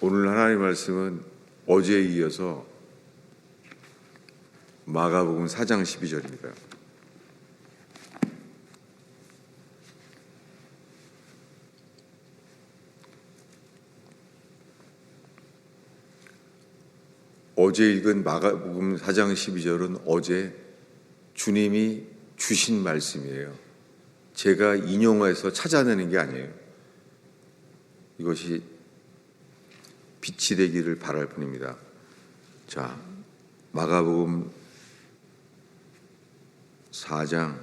오늘 하나님 말씀은 어제에 이어서 마가복음 4장 12절입니다. 어제 읽은 마가복음 4장 12절은 어제 주님이 주신 말씀이에요. 제가 인용해서 찾아내는 게 아니에요. 이것이 빛이 되기를 바랄 뿐입니다. 자, 마가복음 4장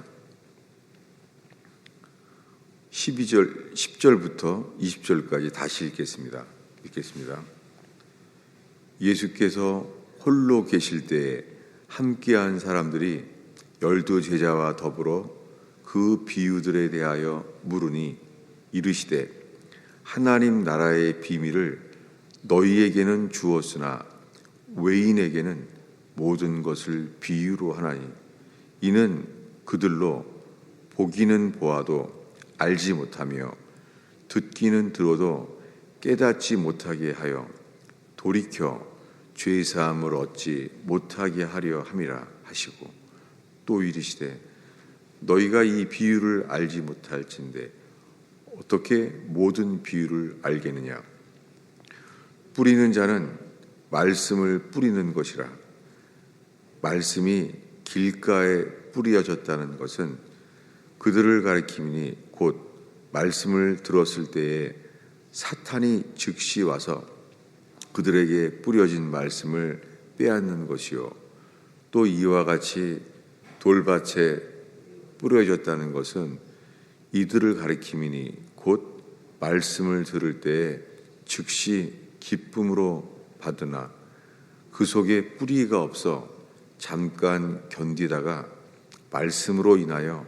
10절부터 20절까지 다시 읽겠습니다. 예수께서 홀로 계실 때에 함께한 사람들이 12제자와 더불어 그 비유들에 대하여 물으니 이르시되 하나님 나라의 비밀을 너희에게는 주었으나 외인에게는 모든 것을 비유로 하나니 이는 그들로 보기는 보아도 알지 못하며 듣기는 들어도 깨닫지 못하게 하여 돌이켜 죄사함을 얻지 못하게 하려 함이라 하시고 또 이르시되 너희가 이 비유를 알지 못할진대 어떻게 모든 비유를 알겠느냐. 뿌리는 자는 말씀을 뿌리는 것이라. 말씀이 길가에 뿌려졌다는 것은 그들을 가리킴이니 곧 말씀을 들었을 때에 사탄이 즉시 와서 그들에게 뿌려진 말씀을 빼앗는 것이요 또 이와 같이 돌밭에 뿌려졌다는 것은 이들을 가리킴이니 곧 말씀을 들을 때에 즉시 기쁨으로 받으나 그 속에 뿌리가 없어 잠깐 견디다가 말씀으로 인하여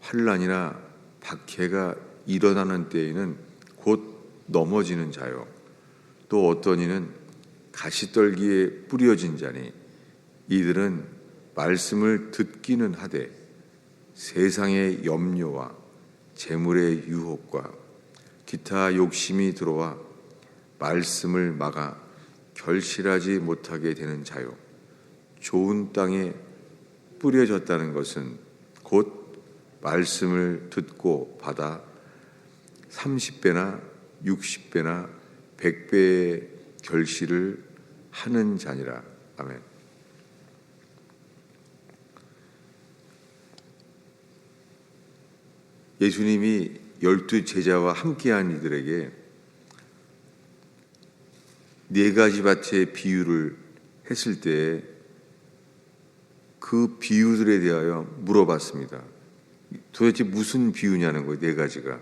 환난이나 박해가 일어나는 때에는 곧 넘어지는 자요 또 어떤 이는 가시떨기에 뿌려진 자니 이들은 말씀을 듣기는 하되 세상의 염려와 재물의 유혹과 기타 욕심이 들어와 말씀을 막아 결실하지 못하게 되는 자요 좋은 땅에 뿌려졌다는 것은 곧 말씀을 듣고 받아 30배나 60배나 100배의 결실을 하는 자니라. 아멘. 예수님이 12제자와 함께한 이들에게 4가지 밭의 비유를 했을 때 그 비유들에 대하여 물어봤습니다. 도대체 무슨 비유냐는 거예요. 4가지가.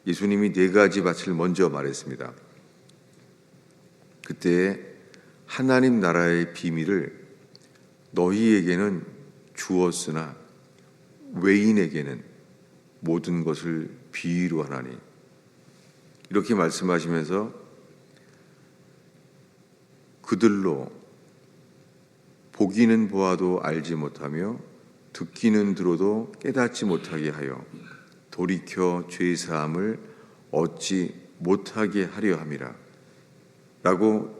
예수님이 4가지 밭을 먼저 말했습니다. 그때 하나님 나라의 비밀을 너희에게는 주었으나 외인에게는 모든 것을 비유로 하나니 이렇게 말씀하시면서 그들로 보기는 보아도 알지 못하며 듣기는 들어도 깨닫지 못하게 하여 돌이켜 죄사함을 얻지 못하게 하려 함이라 라고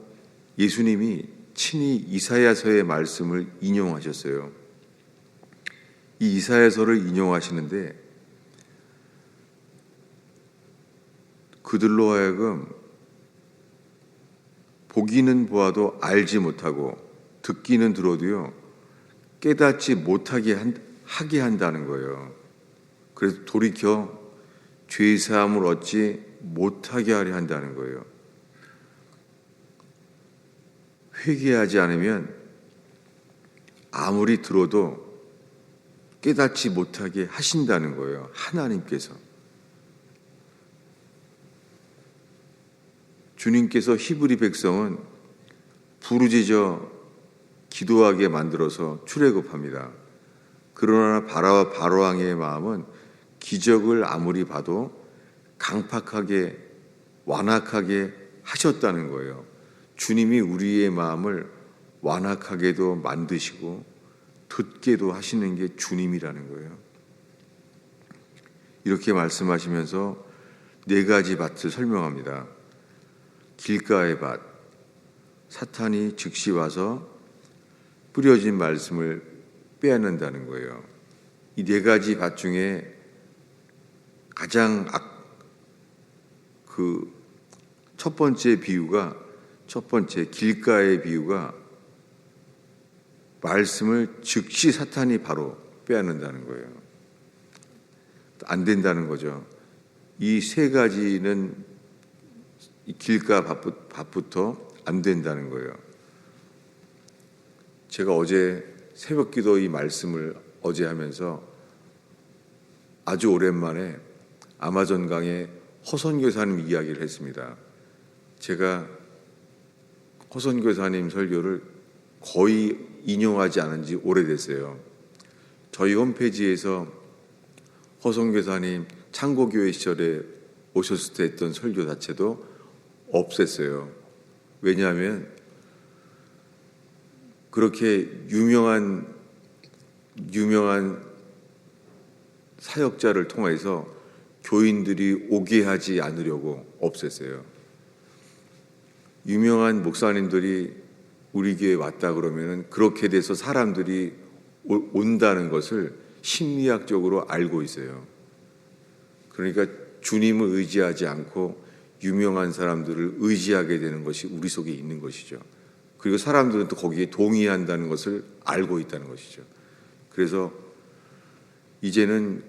예수님이 친히 이사야서의 말씀을 인용하셨어요. 이 이사야서를 인용하시는데 그들로 하여금 보기는 보아도 알지 못하고 듣기는 들어도요 깨닫지 못하게 하게 한다는 거예요. 그래서 돌이켜 죄사함을 얻지 못하게 하려 한다는 거예요. 회개하지 않으면 아무리 들어도 깨닫지 못하게 하신다는 거예요. 하나님께서. 주님께서 히브리 백성은 부르짖어 기도하게 만들어서 출애굽합니다. 그러나 바로왕의 마음은 기적을 아무리 봐도 강팍하게 완악하게 하셨다는 거예요. 주님이 우리의 마음을 완악하게도 만드시고 듣게도 하시는 게 주님이라는 거예요. 이렇게 말씀하시면서 4가지 밭을 설명합니다. 길가의 밭, 사탄이 즉시 와서 뿌려진 말씀을 빼앗는다는 거예요. 이 네 가지 밭 중에 가장 첫 번째 길가의 비유가 말씀을 즉시 사탄이 바로 빼앗는다는 거예요. 안 된다는 거죠. 이 세 가지는 이 길가 밭부터 안 된다는 거예요. 제가 어제 새벽기도 이 말씀을 어제 하면서 아주 오랜만에 아마존 강의 허선 교사님 이야기를 했습니다. 제가 허선 교사님 설교를 거의 인용하지 않은 지 오래됐어요. 저희 홈페이지에서 허선 교사님 창고교회 시절에 오셨을 때 했던 설교 자체도 없앴어요. 왜냐하면 그렇게 유명한 사역자를 통해서 교인들이 오게 하지 않으려고 없앴어요. 유명한 목사님들이 우리 교회에 왔다 그러면 그렇게 돼서 사람들이 온다는 것을 심리학적으로 알고 있어요. 그러니까 주님을 의지하지 않고 유명한 사람들을 의지하게 되는 것이 우리 속에 있는 것이죠. 그리고 사람들은 또 거기에 동의한다는 것을 알고 있다는 것이죠. 그래서 이제는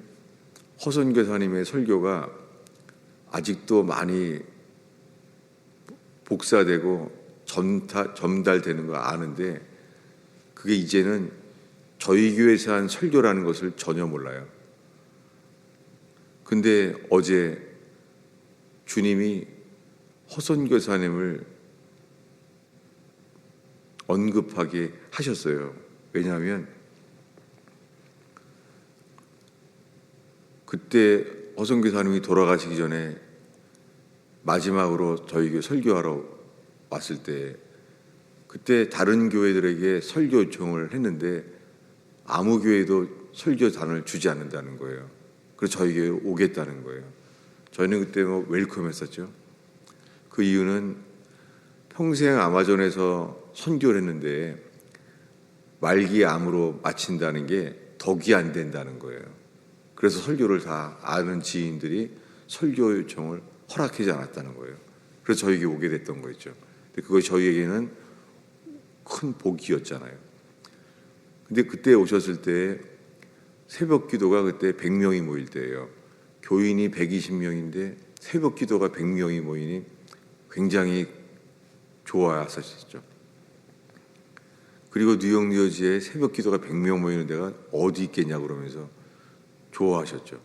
허선 교사님의 설교가 아직도 많이 복사되고 전달되는 거 아는데 그게 이제는 저희 교회에서 한 설교라는 것을 전혀 몰라요. 근데 어제 주님이 허선 교사님을 언급하게 하셨어요. 왜냐하면 그때 허선 교사님이 돌아가시기 전에 마지막으로 저희 교회 설교하러 왔을 때 그때 다른 교회들에게 설교 요청을 했는데 아무 교회도 설교단을 주지 않는다는 거예요. 그래서 저희 교회에 오겠다는 거예요. 저희는 그때 웰컴했었죠. 그 이유는 평생 아마존에서 선교를 했는데 말기 암으로 마친다는 게 덕이 안 된다는 거예요. 그래서 설교를 다 아는 지인들이 설교 요청을 허락하지 않았다는 거예요. 그래서 저에게 오게 됐던 거였죠. 근데 그것이 저희에게는 큰 복이었잖아요. 근데 그때 오셨을 때 새벽 기도가 그때 100명이 모일 때예요. 교인이 120명인데 새벽 기도가 100명이 모이니 굉장히 좋아하셨죠. 그리고 뉴욕 뉴저지에 새벽 기도가 100명 모이는 데가 어디 있겠냐 그러면서 좋아하셨죠.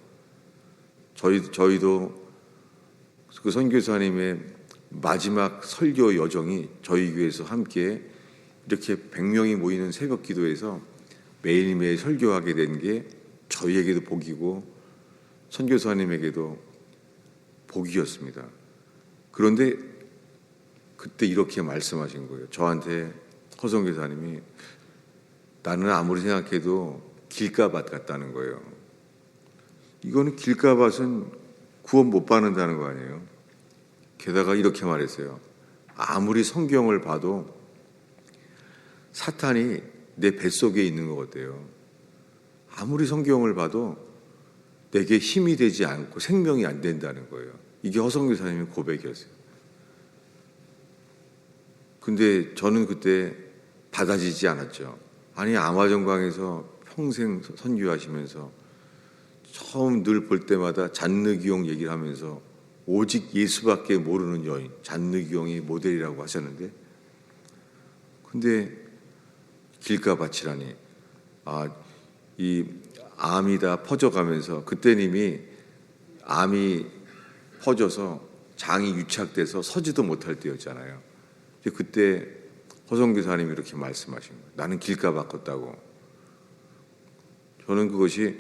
저희도 그 선교사님의 마지막 설교 여정이 저희 교회에서 함께 이렇게 100명이 모이는 새벽 기도에서 매일매일 설교하게 된 게 저희에게도 복이고 선교사님에게도 복이었습니다. 그런데 그때 이렇게 말씀하신 거예요. 저한테 허선 교사님이 나는 아무리 생각해도 길가밭 같다는 거예요. 이거는 길가밭은 구원 못 받는다는 거 아니에요. 게다가 이렇게 말했어요. 아무리 성경을 봐도 사탄이 내 뱃속에 있는 것 같아요. 아무리 성경을 봐도 내게 힘이 되지 않고 생명이 안 된다는 거예요. 이게 허선 교사님의 고백이었어요. 근데 저는 그때 받아지지 않았죠. 아니 아마존강에서 평생 선교하시면서 처음 늘 볼 때마다 잔느기용 얘기를 하면서 오직 예수밖에 모르는 여인 잔느기용이 모델이라고 하셨는데 근데 길가밭이라니 이 암이 다 퍼져가면서 그때는 이미 암이 퍼져서 장이 유착돼서 서지도 못할 때였잖아요. 그때 허선 교사님이 이렇게 말씀하신 거예요. 나는 길가밭 같다고. 저는 그것이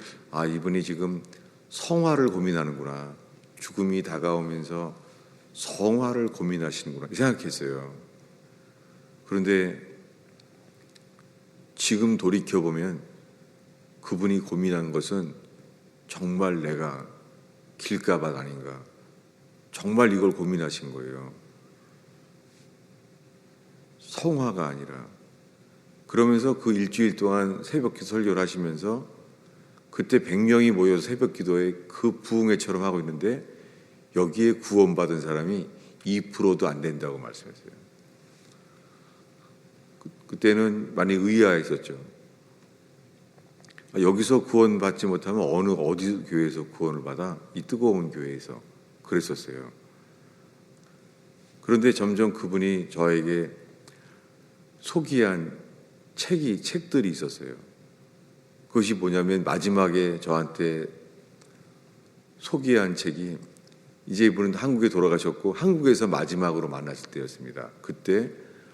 이분이 지금 성화를 고민하는구나. 죽음이 다가오면서 성화를 고민하시는구나 생각했어요. 그런데 지금 돌이켜보면 그분이 고민한 것은 정말 내가 길가밭 아닌가. 정말 이걸 고민하신 거예요. 성화가 아니라. 그러면서 그 일주일 동안 새벽기도 설교를 하시면서 그때 100명이 모여서 새벽기도에 그 부흥회처럼 하고 있는데 여기에 구원받은 사람이 2%도 안 된다고 말씀했어요. 그때는 많이 의아했었죠. 여기서 구원받지 못하면 어디 교회에서 구원을 받아? 이 뜨거운 교회에서. 그랬었어요. 그런데 점점 그분이 저에게 소개한 책들이 있었어요. 그것이 뭐냐면 마지막에 저한테 소개한 책이, 이제 이분은 한국에 돌아가셨고 한국에서 마지막으로 만났을 때였습니다. 그때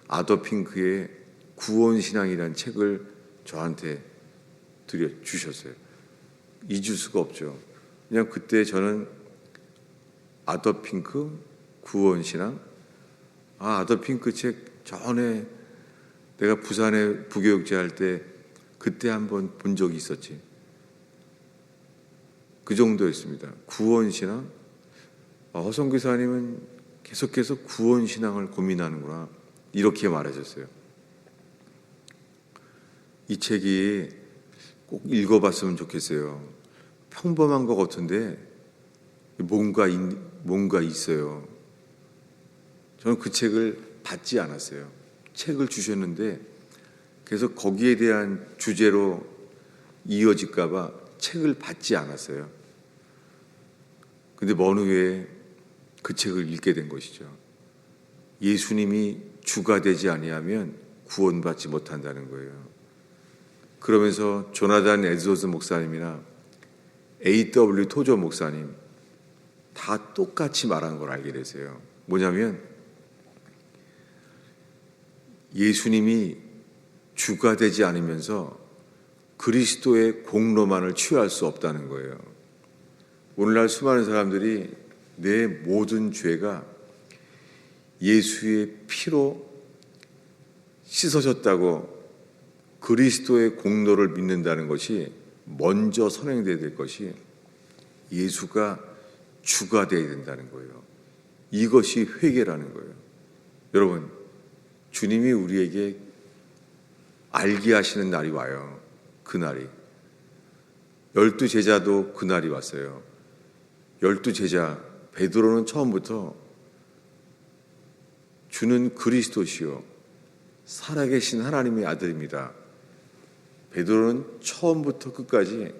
아더 핑크의 구원신앙이라는 책을 저한테 주셨어요. 잊을 수가 없죠. 그냥 그때 저는 아더 핑크 구원신앙, 아더 핑크 책 전에 내가 부산에 부교육제 할 때 그때 한번 본 적이 있었지. 그 정도였습니다. 구원신앙? 허성 교사님은 계속해서 구원신앙을 고민하는구나, 이렇게 말하셨어요. 이 책이 꼭 읽어봤으면 좋겠어요. 평범한 것 같은데 뭔가 있어요. 저는 그 책을 받지 않았어요. 책을 주셨는데 그래서 거기에 대한 주제로 이어질까 봐 책을 받지 않았어요. 근데 먼 후에 그 책을 읽게 된 것이죠. 예수님이 주가 되지 아니하면 구원받지 못한다는 거예요. 그러면서 조나단 에드워즈 목사님이나 A.W. 토저 목사님 다 똑같이 말한 걸 알게 됐어요. 뭐냐면 예수님이 주가 되지 않으면서 그리스도의 공로만을 취할 수 없다는 거예요. 오늘날 수많은 사람들이 내 모든 죄가 예수의 피로 씻어졌다고 그리스도의 공로를 믿는다는 것이 먼저 선행되어야 될 것이 예수가 주가 되어야 된다는 거예요. 이것이 회개라는 거예요. 여러분, 주님이 우리에게 알게 하시는 날이 와요. 그날이. 12제자도 그날이 왔어요. 12제자 베드로는 처음부터 주는 그리스도시요 살아계신 하나님의 아들입니다. 베드로는 처음부터 끝까지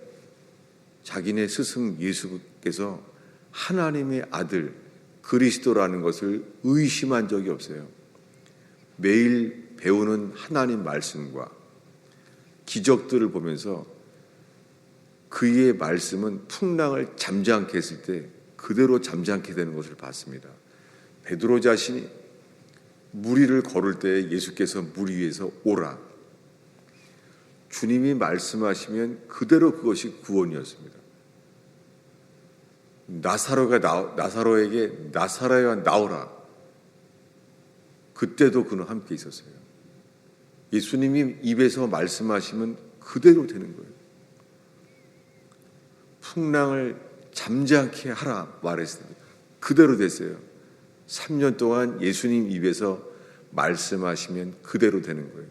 자기네 스승 예수께서 하나님의 아들 그리스도라는 것을 의심한 적이 없어요. 매일 배우는 하나님 말씀과 기적들을 보면서 그의 말씀은 풍랑을 잠잠케 했을 때 그대로 잠잠케 되는 것을 봤습니다. 베드로 자신이 물 위를 걸을 때 예수께서 물 위에서 오라. 주님이 말씀하시면 그대로 그것이 구원이었습니다. 나사로에게 나사로야 나오라. 그때도 그는 함께 있었어요. 예수님이 입에서 말씀하시면 그대로 되는 거예요. 풍랑을 잠잠케 하라 말했습니다. 그대로 됐어요. 3년 동안 예수님 입에서 말씀하시면 그대로 되는 거예요.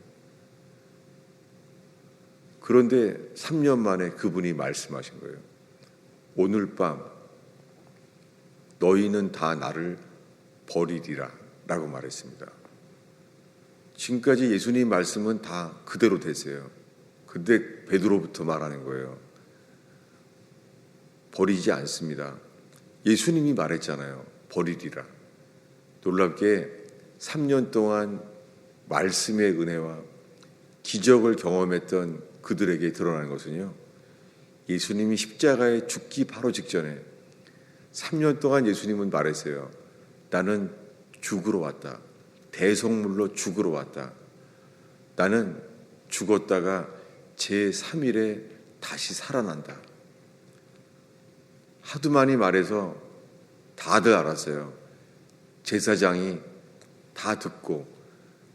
그런데 3년 만에 그분이 말씀하신 거예요. 오늘 밤 너희는 다 나를 버리리라 라고 말했습니다. 지금까지 예수님 말씀은 다 그대로 됐어요. 근데 베드로부터 말하는 거예요. 버리지 않습니다. 예수님이 말했잖아요. 버리리라. 놀랍게 3년 동안 말씀의 은혜와 기적을 경험했던 그들에게 드러나는 것은요, 예수님이 십자가에 죽기 바로 직전에 3년 동안 예수님은 말했어요. 나는 죽으러 왔다. 대성물로 죽으러 왔다. 나는 죽었다가 제3일에 다시 살아난다. 하도 많이 말해서 다들 알았어요. 제사장이 다 듣고,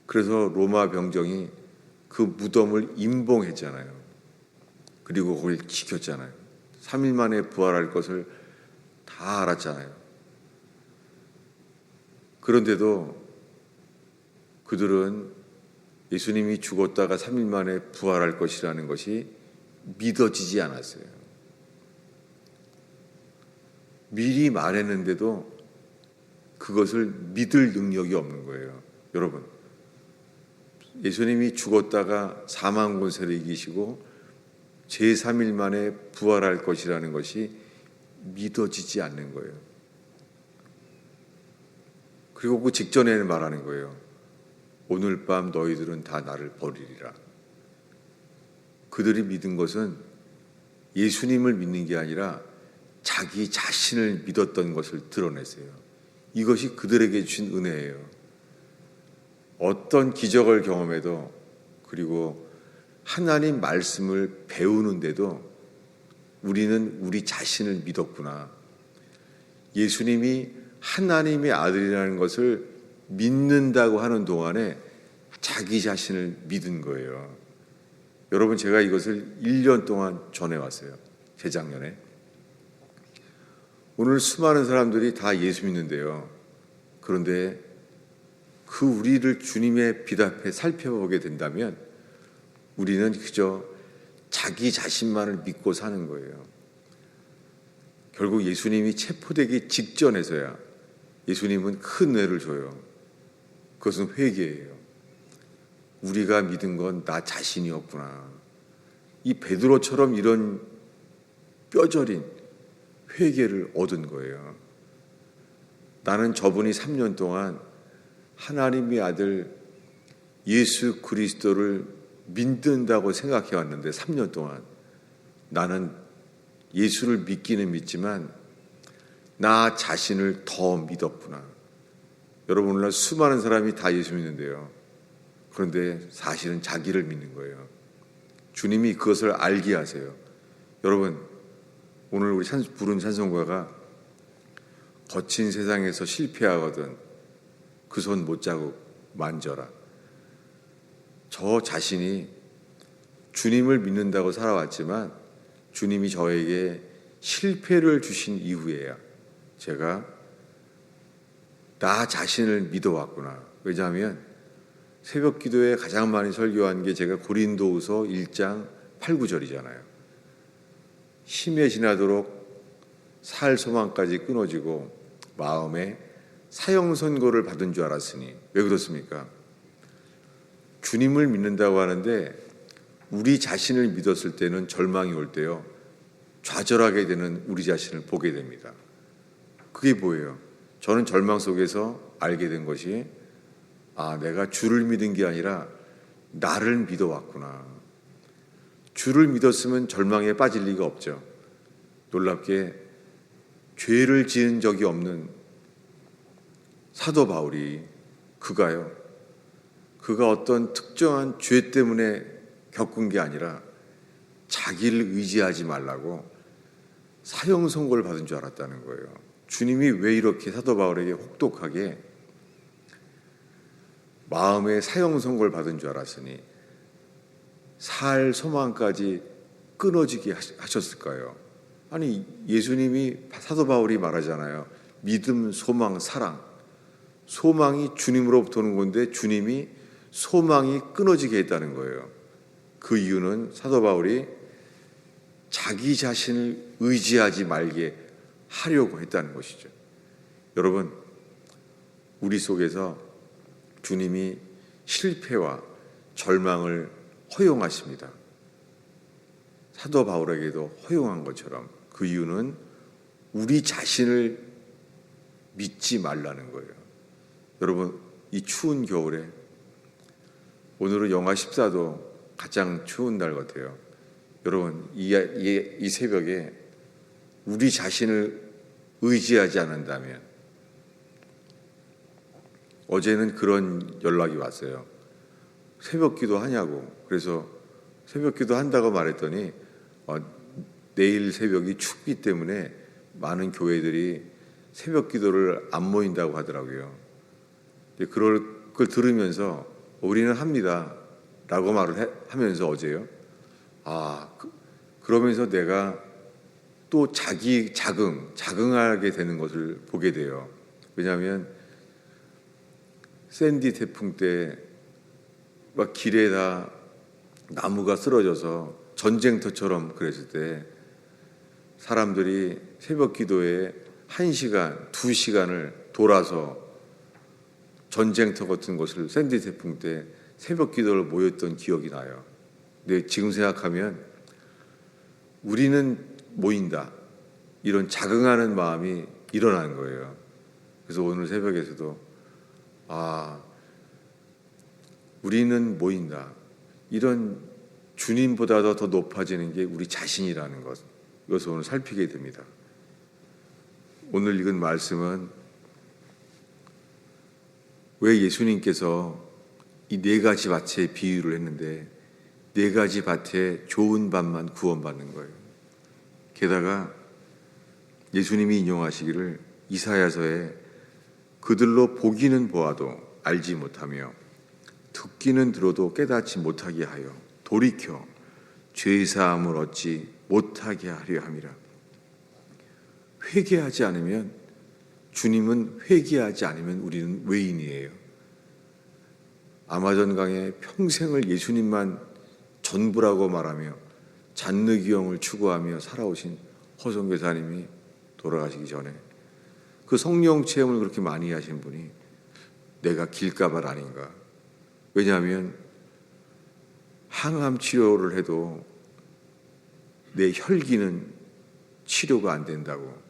그래서 로마 병정이 그 무덤을 임봉했잖아요. 그리고 그걸 지켰잖아요. 3일 만에 부활할 것을 다 알았잖아요. 그런데도 그들은 예수님이 죽었다가 3일 만에 부활할 것이라는 것이 믿어지지 않았어요. 미리 말했는데도 그것을 믿을 능력이 없는 거예요. 여러분, 예수님이 죽었다가 사망 권세를 이기시고 제3일 만에 부활할 것이라는 것이 믿어지지 않는 거예요. 그리고 그 직전에는 말하는 거예요. 오늘 밤 너희들은 다 나를 버리리라. 그들이 믿은 것은 예수님을 믿는 게 아니라 자기 자신을 믿었던 것을 드러냈어요. 이것이 그들에게 주신 은혜예요. 어떤 기적을 경험해도, 그리고 하나님 말씀을 배우는데도 우리는 우리 자신을 믿었구나. 예수님이 하나님의 아들이라는 것을 믿는다고 하는 동안에 자기 자신을 믿은 거예요. 여러분, 제가 이것을 1년 동안 전해왔어요. 재작년에. 오늘 수많은 사람들이 다 예수 믿는데요. 그런데 그 우리를 주님의 빛 앞에 살펴보게 된다면 우리는 그저 자기 자신만을 믿고 사는 거예요. 결국 예수님이 체포되기 직전에서야 예수님은 큰 은혜를 줘요. 그것은 회개예요. 우리가 믿은 건 나 자신이었구나. 이 베드로처럼 이런 뼈저린 회개를 얻은 거예요. 나는 저분이 3년 동안 하나님의 아들 예수 그리스도를 믿는다고 생각해 왔는데 3년 동안 나는 예수를 믿기는 믿지만 나 자신을 더 믿었구나. 여러분, 오늘날 수많은 사람이 다 예수 믿는데요. 그런데 사실은 자기를 믿는 거예요. 주님이 그것을 알게 하세요. 여러분, 오늘 우리 부른 찬송가가 거친 세상에서 실패하거든 그 손 못자국 만져라. 저 자신이 주님을 믿는다고 살아왔지만 주님이 저에게 실패를 주신 이후에야 제가 나 자신을 믿어왔구나. 왜냐하면 새벽 기도에 가장 많이 설교한 게 제가 고린도후서 1장 8, 9절이잖아요. 힘에 지나도록 살 소망까지 끊어지고 마음에 사형 선고를 받은 줄 알았으니. 왜 그렇습니까? 주님을 믿는다고 하는데 우리 자신을 믿었을 때는 절망이 올 때요, 좌절하게 되는 우리 자신을 보게 됩니다. 그게 뭐예요? 저는 절망 속에서 알게 된 것이, 내가 주를 믿은 게 아니라 나를 믿어왔구나. 주를 믿었으면 절망에 빠질 리가 없죠. 놀랍게 죄를 지은 적이 없는 사도 바울이 그가 어떤 특정한 죄 때문에 겪은 게 아니라 자기를 의지하지 말라고 사형 선고를 받은 줄 알았다는 거예요. 주님이 왜 이렇게 사도 바울에게 혹독하게 마음에 사형 선고를 받은 줄 알았으니 살 소망까지 끊어지게 하셨을까요? 아니, 예수님이, 사도 바울이 말하잖아요. 믿음, 소망, 사랑. 소망이 주님으로부터 오는 건데 주님이 소망이 끊어지게 했다는 거예요. 그 이유는 사도 바울이 자기 자신을 의지하지 말게 하려고 했다는 것이죠. 여러분, 우리 속에서 주님이 실패와 절망을 허용하십니다. 사도 바울에게도 허용한 것처럼. 그 이유는 우리 자신을 믿지 말라는 거예요. 여러분, 이 추운 겨울에, 오늘은 영하 14도 가장 추운 날 같아요. 여러분, 이 새벽에 우리 자신을 의지하지 않는다면, 어제는 그런 연락이 왔어요. 새벽 기도 하냐고. 그래서 새벽 기도 한다고 말했더니 내일 새벽이 춥기 때문에 많은 교회들이 새벽 기도를 안 모인다고 하더라고요. 그걸 들으면서 우리는 합니다 라고 말을 하면서 어제요, 그러면서 내가 또 자긍하게 되는 것을 보게 돼요. 왜냐하면 샌디 태풍 때 막 길에 다 나무가 쓰러져서 전쟁터처럼 그랬을 때 사람들이 새벽 기도에 1시간, 2시간을 돌아서 전쟁터 같은 곳을 샌디 태풍 때 새벽 기도를 모였던 기억이 나요. 근데 지금 생각하면 우리는 모인다, 이런 자긍하는 마음이 일어나는 거예요. 그래서 오늘 새벽에서도 우리는 모인다, 이런 주님보다도 더 높아지는 게 우리 자신이라는 것, 이것을 오늘 살피게 됩니다. 오늘 읽은 말씀은 왜 예수님께서 이 4가지 밭에 비유를 했는데 4가지 밭에 좋은 밭만 구원받는 거예요. 게다가 예수님이 인용하시기를 이사야서에 그들로 보기는 보아도 알지 못하며 듣기는 들어도 깨닫지 못하게 하여 돌이켜 죄사함을 얻지 못하게 하려 함이라. 회개하지 않으면, 주님은 회개하지 않으면 우리는 외인이에요. 아마존강에 평생을 예수님만 전부라고 말하며 잔느귀형을 추구하며 살아오신 허성교사님이 돌아가시기 전에 그 성령 체험을 그렇게 많이 하신 분이 내가 길가발 아닌가. 왜냐하면 항암 치료를 해도 내 혈기는 치료가 안 된다고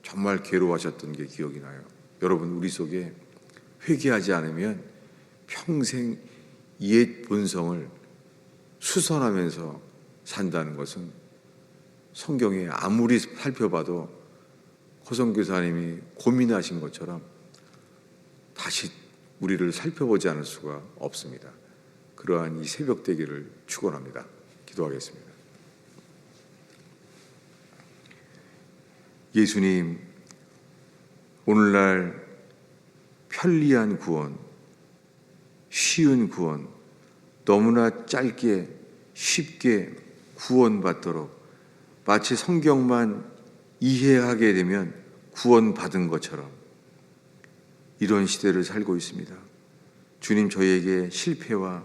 정말 괴로워하셨던 게 기억이 나요. 여러분, 우리 속에 회개하지 않으면 평생 옛 본성을 수선하면서 산다는 것은 성경에 아무리 살펴봐도 허성교사님이 고민하신 것처럼 다시 우리를 살펴보지 않을 수가 없습니다. 그러한 이 새벽 되기를 축원합니다. 기도하겠습니다. 예수님, 오늘날 편리한 구원, 쉬운 구원, 너무나 짧게 쉽게 구원받도록 마치 성경만 이해하게 되면 구원받은 것처럼 이런 시대를 살고 있습니다. 주님, 저희에게 실패와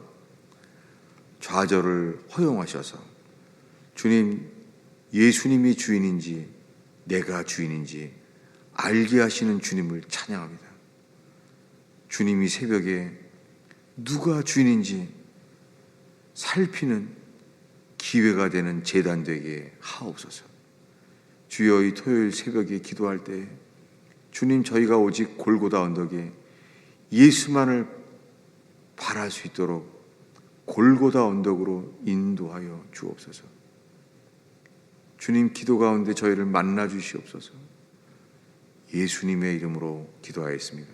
좌절을 허용하셔서 주님, 예수님이 주인인지 내가 주인인지 알게 하시는 주님을 찬양합니다. 주님이 새벽에 누가 주인인지 살피는 기회가 되는 제단 되게 하옵소서. 주여, 이 토요일 새벽에 기도할 때 주님, 저희가 오직 골고다 언덕에 예수만을 바랄 수 있도록 골고다 언덕으로 인도하여 주옵소서. 주님, 기도 가운데 저희를 만나 주시옵소서. 예수님의 이름으로 기도하였습니다.